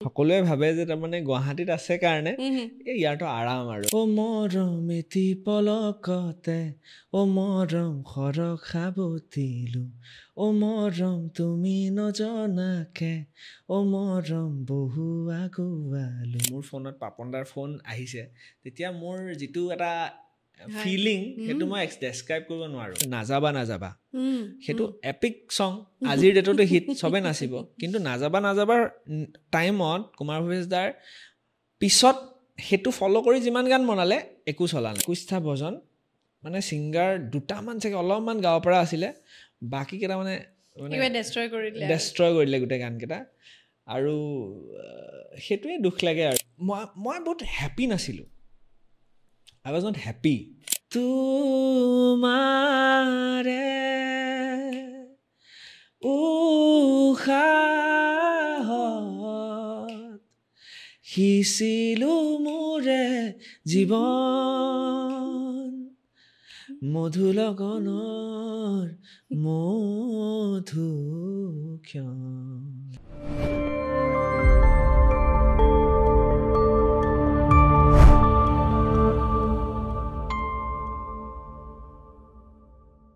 সকলোৱে ভাবে যে তাৰমানে গুৱাহাটীত আছে কাৰণে এই ইয়াৰটো আৰাম আৰু অ মৰম এটি পলকতে অ মৰম সৰহ সাৱতিলো অ মৰম তুমি নজনাকে অ মৰম বহু আগুৱালো মোৰ ফোনত পাপনদাৰ ফোন আহিছে তেতিয়া মোৰ যিটো এটা ফিলিং সেইটো মই ডেছক্ৰাইব কৰিব নোৱাৰো নাযাবা নাযাবা সেইটো এপিক সং আজিৰ ডেটতো হিট সবে নাচিব কিন্তু নাযাবা নাযাবাৰ টাইমত কুমাৰ ভৱেশদাৰ পিছত সেইটো ফলো কৰি যিমান গান বনালে একো চলা নাই কুষ্ঠা ভজন মানে ছিংগাৰ দুটামান চাগে অলপমান গাব পৰা আছিলে বাকী কেইটা মানে ডেষ্ট্ৰয় কৰিলে গোটেই গানকেইটা আৰু সেইটোৱে দুখ লাগে আৰু মই বহুত হেপী নাছিলোঁ I was not happy তোমাৰে উশাহত সিঁচিলো মোৰে জীৱন মধু লগনৰ মধুক্ষণ